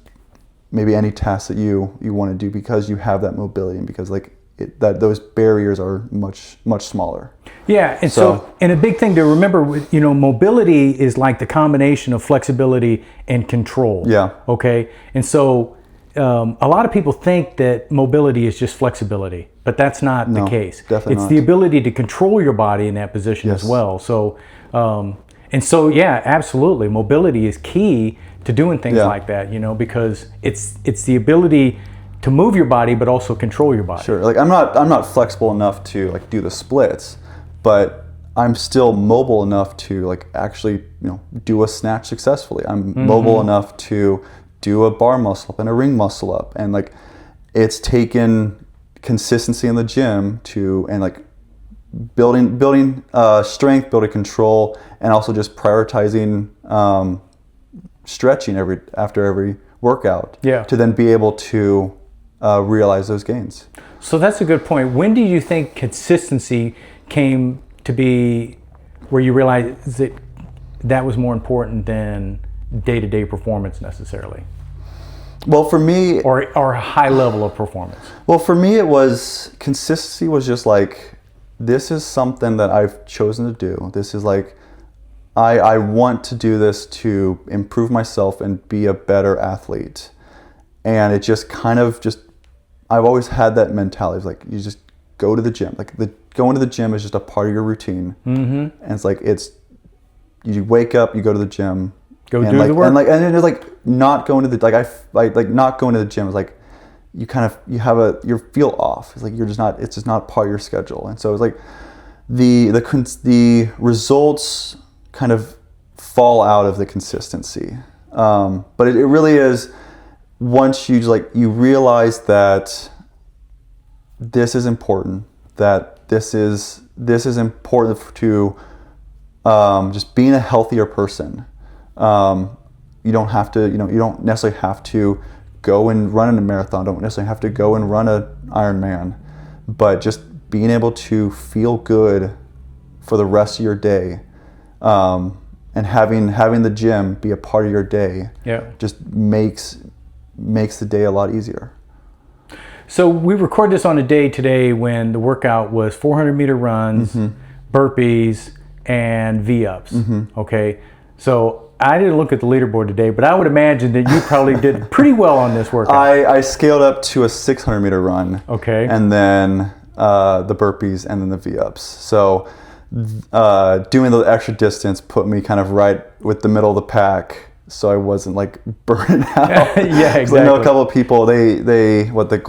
[SPEAKER 2] maybe any task that you want to do because you have that mobility and because that those barriers are much smaller.
[SPEAKER 1] Yeah, and so a big thing to remember, mobility is like the combination of flexibility and control.
[SPEAKER 2] Yeah.
[SPEAKER 1] Okay, and so a lot of people think that mobility is just flexibility, but that's not the case.
[SPEAKER 2] Definitely
[SPEAKER 1] it's
[SPEAKER 2] not.
[SPEAKER 1] the ability to control your body in that position as well. So, absolutely, mobility is key to doing things like that. Because it's the ability to move your body, but also control your body.
[SPEAKER 2] Sure. Like I'm not flexible enough to do the splits, but I'm still mobile enough to actually do a snatch successfully. I'm mobile enough to do a bar muscle up and a ring muscle up, and it's taken consistency in the gym and building strength, building control, and also just prioritizing stretching after every workout.
[SPEAKER 1] Yeah.
[SPEAKER 2] To then be able to realize those gains.
[SPEAKER 1] So that's a good point. When do you think consistency came to be where you realized that was more important than day-to-day performance necessarily?
[SPEAKER 2] Well, for me,
[SPEAKER 1] or a high level of performance.
[SPEAKER 2] Well, for me, consistency was just this is something that I've chosen to do. This is I want to do this to improve myself and be a better athlete. And it just kind of I've always had that mentality of you just go to the gym. Going to the gym is just a part of your routine. And it's you wake up, you go to the gym,
[SPEAKER 1] do the work,
[SPEAKER 2] and it's not going to the not going to the gym is you feel off. It's it's just not part of your schedule. And so it's the results kind of fall out of the consistency. But it really is. Once you realize that this is important, that this is important to just being a healthier person. You don't have to, you don't necessarily have to go and run in a marathon. Don't necessarily have to go and run an Ironman, but just being able to feel good for the rest of your day, and having the gym be a part of your day, just makes the day a lot easier.
[SPEAKER 1] So we record this on a day today when the workout was 400-meter runs, burpees, and V-ups. Okay, so I didn't look at the leaderboard today, but I would imagine that you probably did pretty well on this workout.
[SPEAKER 2] I scaled up to a 600-meter run.
[SPEAKER 1] Okay.
[SPEAKER 2] And then the burpees and then the V-ups. So doing the extra distance put me kind of right with the middle of the pack, so I wasn't like burning out.
[SPEAKER 1] Yeah, exactly.
[SPEAKER 2] I know a couple of people, the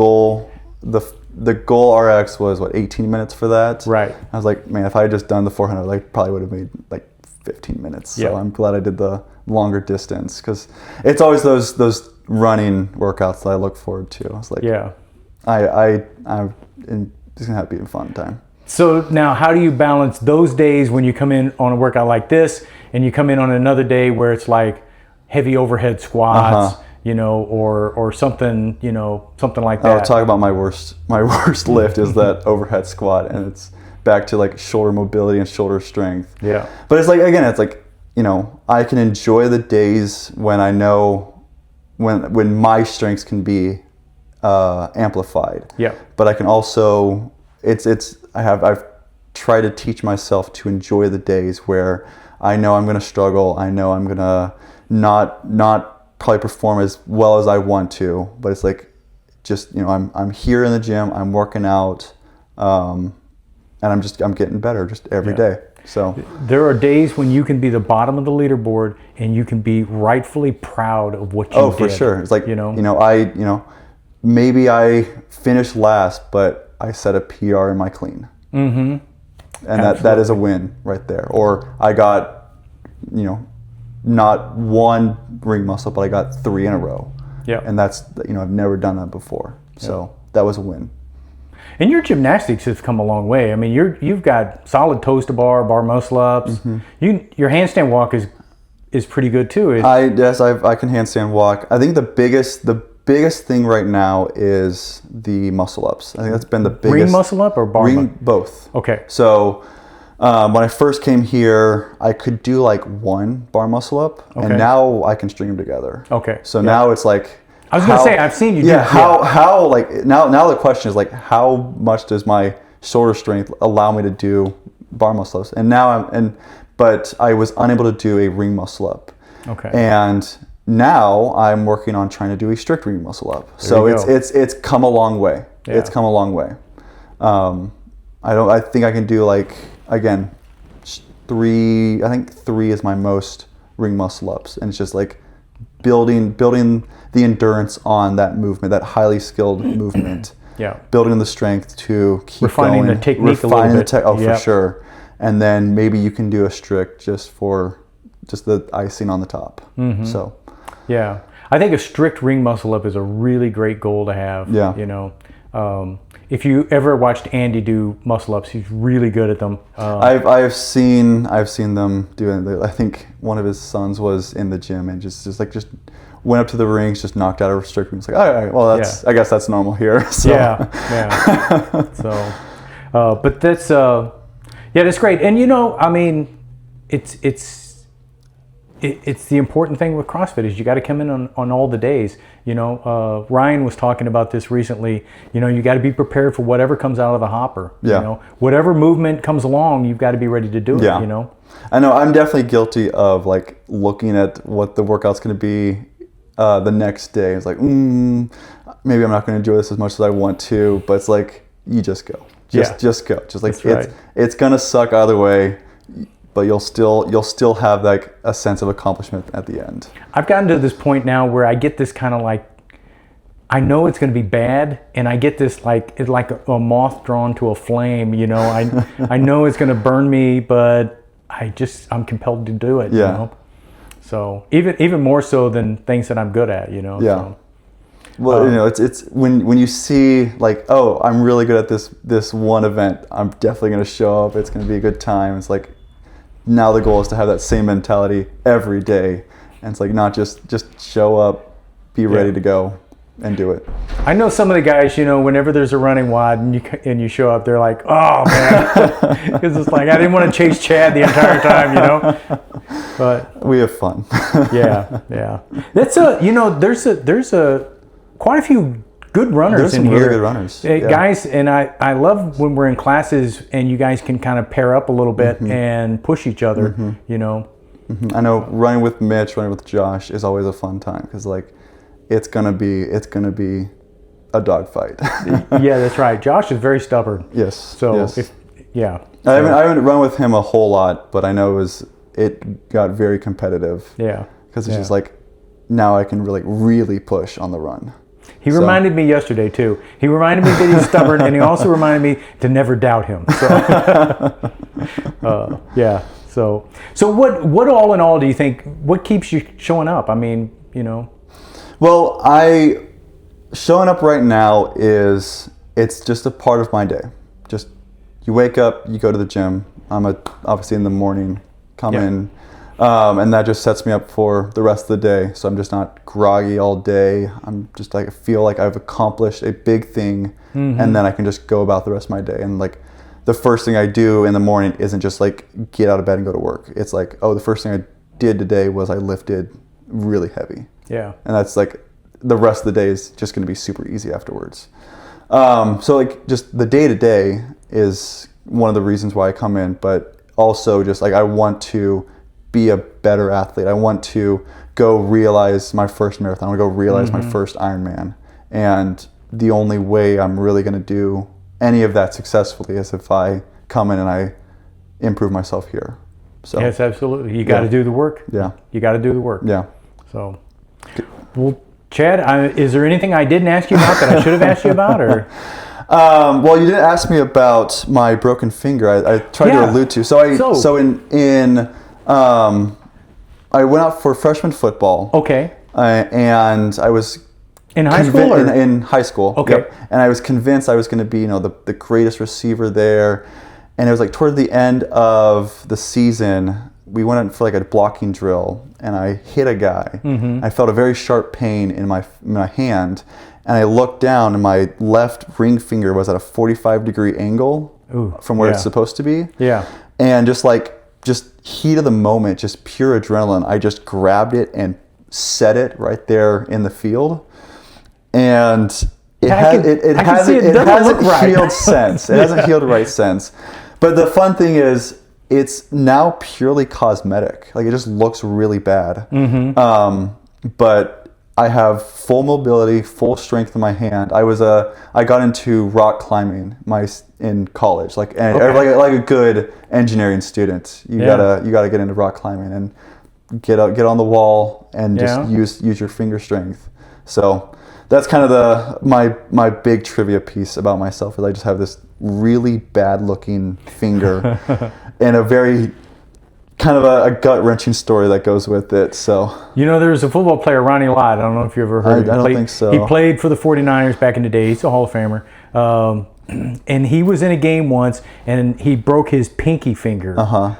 [SPEAKER 2] goal RX was 18 minutes for that.
[SPEAKER 1] Right.
[SPEAKER 2] I was like, man, if I had just done the 400, I probably would have made like 15 minutes. So I'm glad I did the longer distance, because it's always those running workouts that I look forward to. I was like, I'm just gonna have to be a fun time. So
[SPEAKER 1] now, how do you balance those days when you come in on a workout like this, and you come in on another day where it's like heavy overhead squats, or something, something like that?
[SPEAKER 2] I'll talk about my worst lift is that overhead squat, and it's back to like shoulder mobility and shoulder strength.
[SPEAKER 1] Yeah.
[SPEAKER 2] But it's like, again, it's like, I can enjoy the days when I know when my strengths can be amplified.
[SPEAKER 1] Yeah.
[SPEAKER 2] But I can also, I've tried to teach myself to enjoy the days where I know I'm going to struggle. I know I'm going to not probably perform as well as I want to, but it's like, just, I'm here in the gym, I'm working out, and I'm getting better just every day. So
[SPEAKER 1] there are days when you can be the bottom of the leaderboard and you can be rightfully proud of what you did.
[SPEAKER 2] Oh, for sure. It's like, maybe I finished last, but I set a PR in my clean. Mm-hmm. And that is a win right there. Or I got, not one ring muscle, but I got 3 in a row.
[SPEAKER 1] Yeah.
[SPEAKER 2] And that's, I've never done that before. So that was a win.
[SPEAKER 1] And your gymnastics has come a long way. I mean, you've got solid toes to bar muscle ups. Mm-hmm. Your handstand walk is pretty good too.
[SPEAKER 2] I can handstand walk. I think the biggest thing right now is the muscle ups. I think that's been the biggest.
[SPEAKER 1] Ring muscle up or bar?
[SPEAKER 2] Ring, both.
[SPEAKER 1] Okay.
[SPEAKER 2] So when I first came here, I could do like 1 bar muscle up, and now I can string them together.
[SPEAKER 1] Okay.
[SPEAKER 2] So now it's like,
[SPEAKER 1] I was going to say, I've seen you do
[SPEAKER 2] that. How like now the question is like, how much does my shoulder strength allow me to do bar muscle ups? And now but I was unable to do a ring muscle up. Okay. And now I'm working on trying to do a strict ring muscle up. So it's come a long way. Yeah. It's come a long way. I think I can do, like, again, 3. I think 3 is my most ring muscle ups, and it's just like building the endurance on that movement, that highly skilled movement. Yeah. Building the strength to keep
[SPEAKER 1] refining
[SPEAKER 2] going,
[SPEAKER 1] the technique a little bit.
[SPEAKER 2] For sure. And then maybe you can do a strict just for the icing on the top. Mm-hmm. So.
[SPEAKER 1] Yeah, I think a strict ring muscle up is a really great goal to have. Yeah. If you ever watched Andy do muscle ups, he's really good at them.
[SPEAKER 2] I've seen them do it. I think one of his sons was in the gym and just went up to the rings, just knocked out a strict ring. It's like, all right, well, I guess that's normal here. So.
[SPEAKER 1] Yeah. So, but that's that's great. And I mean, it's the important thing with CrossFit is you got to come in on all the days. Ryan was talking about this recently. You got to be prepared for whatever comes out of the hopper. Yeah. Whatever movement comes along, you've got to be ready to do it. Yeah.
[SPEAKER 2] I know I'm definitely guilty of like looking at what the workout's going to be the next day. It's like, maybe I'm not going to enjoy this as much as I want to, but it's like, you just go. Just go. Just like, it's going to suck either way. But you'll still have like a sense of accomplishment at the end. I've gotten to this point now where I get this kind of like, I know it's going to be bad, and I get this like it's like a moth drawn to a flame. I know it's going to burn me, but I'm compelled to do it. Yeah. So even more so than things that I'm good at. Yeah. So, well, it's when you see like, oh, I'm really good at this one event. I'm definitely going to show up. It's going to be a good time. It's like. Now the goal is to have that same mentality every day, and it's like not just show up, be ready to go, and do it. I know some of the guys, whenever there's a running WOD and you show up, they're like, oh man, because it's like I didn't want to chase Chad the entire time, But we have fun. yeah. That's there's quite a few good runners There's some in really here. Good runners. Guys, and I love when we're in classes and you guys can kind of pair up a little bit and push each other, I know running with Mitch, running with Josh is always a fun time because like it's gonna be a dogfight.
[SPEAKER 1] Yeah, that's right. Josh is very stubborn.
[SPEAKER 2] Yes.
[SPEAKER 1] So
[SPEAKER 2] yes.
[SPEAKER 1] So,
[SPEAKER 2] I haven't run with him a whole lot, but I know it got very competitive.
[SPEAKER 1] Yeah.
[SPEAKER 2] Because it's just like now I can really push on the run.
[SPEAKER 1] He reminded me yesterday too. He reminded me that he's stubborn, and he also reminded me to never doubt him. So, yeah. So what all in all do you think? What keeps you showing up? I mean,
[SPEAKER 2] Well, showing up right now it's just a part of my day. Just you wake up, you go to the gym. I'm obviously in the morning, come in. And that just sets me up for the rest of the day. So I'm just not groggy all day. I'm just like, I feel like I've accomplished a big thing, and then I can just go about the rest of my day. And like the first thing I do in the morning isn't just like get out of bed and go to work. It's like, oh, the first thing I did today was I lifted really heavy.
[SPEAKER 1] Yeah.
[SPEAKER 2] And that's like the rest of the day is just going to be super easy afterwards. So like just the day to day is one of the reasons why I come in, but also just like I want to be a better athlete. I want to go realize my first marathon. I want to go realize my first Ironman. And the only way I'm really going to do any of that successfully is if I come in and I improve myself here. So
[SPEAKER 1] yes, absolutely. You got to do the work.
[SPEAKER 2] Yeah.
[SPEAKER 1] You got to do the work.
[SPEAKER 2] Yeah.
[SPEAKER 1] So, well, Chad, is there anything I didn't ask you about that I should have asked you about, or?
[SPEAKER 2] Well, you didn't ask me about my broken finger. I tried to allude to. I went out for freshman football.
[SPEAKER 1] Okay.
[SPEAKER 2] And I was
[SPEAKER 1] in high school.
[SPEAKER 2] In high school.
[SPEAKER 1] Okay.
[SPEAKER 2] Yep. And I was convinced I was going to be, the greatest receiver there. And it was like toward the end of the season, we went in for like a blocking drill, and I hit a guy. I felt a very sharp pain in my hand, and I looked down, and my left ring finger was at a 45-degree angle from where it's supposed to be. Yeah. And just heat of the moment, just pure adrenaline, I just grabbed it and set it right there in the field. And it hasn't healed since. It hasn't healed right since. But the fun thing is, it's now purely cosmetic. Like, it just looks really bad. But I have full mobility, full strength in my hand. I got into rock climbing in college, like a good engineering student. You gotta get into rock climbing and get on the wall and just use your finger strength. So that's kind of my big trivia piece about myself, is I just have this really bad looking finger and a very kind of a gut-wrenching story that goes with it. So
[SPEAKER 1] there's a football player, Ronnie Lott. I don't know if you ever heard of him.
[SPEAKER 2] I don't think so.
[SPEAKER 1] He played for the 49ers back in the day. He's a Hall of Famer. And he was in a game once, and he broke his pinky finger.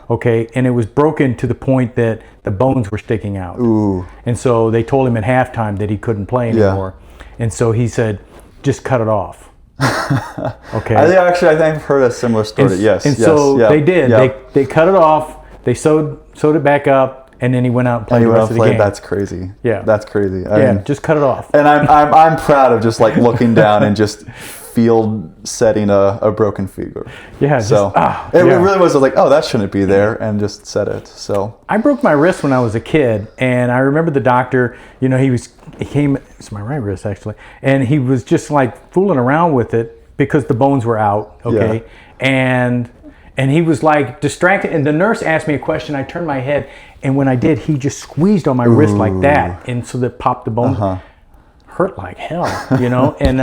[SPEAKER 1] Okay, and it was broken to the point that the bones were sticking out.
[SPEAKER 2] Ooh.
[SPEAKER 1] And so they told him at halftime that he couldn't play anymore. And so he said, just cut it off. Okay.
[SPEAKER 2] I think I've heard a similar story.
[SPEAKER 1] They did. Yep. They cut it off. They sewed it back up, and then he went out and played the rest of the game.
[SPEAKER 2] That's crazy.
[SPEAKER 1] Yeah,
[SPEAKER 2] that's crazy.
[SPEAKER 1] Just cut it off.
[SPEAKER 2] And I'm proud of just like looking down and just field setting a broken finger. Yeah. It really was like, oh, that shouldn't be there, and just set it. So
[SPEAKER 1] I broke my wrist when I was a kid, and I remember the doctor. He came. It's my right wrist actually, and he was just like fooling around with it because the bones were out. Okay, and he was like distracted, and the nurse asked me a question. I turned my head, and when I did, he just squeezed on my wrist like that, and so that popped the bone. Hurt like hell, And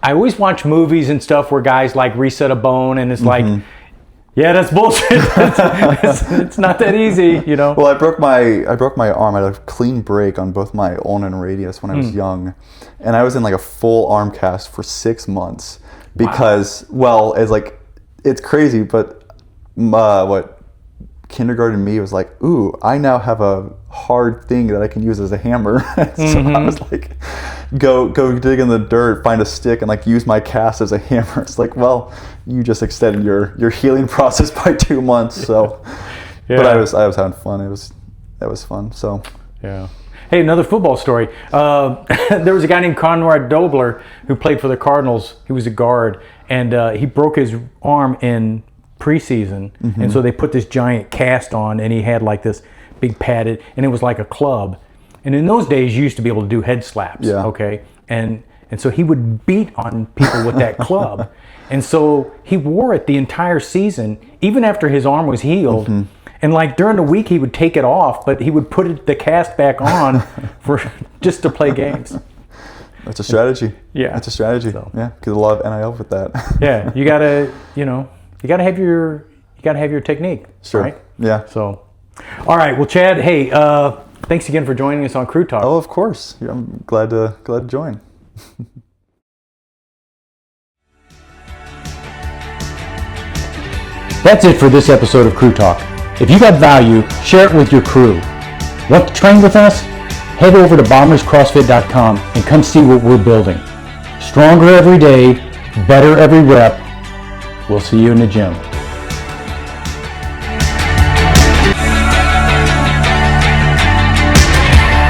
[SPEAKER 1] I always watch movies and stuff where guys like reset a bone, and it's like, yeah, that's bullshit. it's not that easy,
[SPEAKER 2] Well, I broke my arm. I had a clean break on both my ulna and radius when I was young, and I was in like a full arm cast for 6 months because, it's crazy, but kindergarten me was like, ooh, I now have a hard thing that I can use as a hammer. So I was like, go dig in the dirt, find a stick, and like use my cast as a hammer. It's like, well, you just extended your healing process by 2 months. So, but I was having fun. That was fun. So
[SPEAKER 1] yeah. Hey, another football story. There was a guy named Conrad Dobler who played for the Cardinals. He was a guard, and he broke his arm in preseason, and so they put this giant cast on, and he had like this big padded, and it was like a club. And in those days, you used to be able to do head slaps.
[SPEAKER 2] Yeah.
[SPEAKER 1] Okay, and so he would beat on people with that club, and so he wore it the entire season, even after his arm was healed. And like during the week, he would take it off, but he would put the cast back on for just to play games.
[SPEAKER 2] That's a strategy.
[SPEAKER 1] Yeah,
[SPEAKER 2] that's a strategy.
[SPEAKER 1] So.
[SPEAKER 2] Yeah, because a lot of NIL with that.
[SPEAKER 1] Yeah, you gotta have your technique.
[SPEAKER 2] Sure.
[SPEAKER 1] Right?
[SPEAKER 2] Yeah.
[SPEAKER 1] So, all right. Well, Chad, hey, thanks again for joining us on Crew Talk.
[SPEAKER 2] Oh, of course. Yeah, I'm glad to join.
[SPEAKER 1] That's it for this episode of Crew Talk. If you got value, share it with your crew. Want to train with us? Head over to bomberscrossfit.com and come see what we're building. Stronger every day, better every rep. We'll see you in the gym.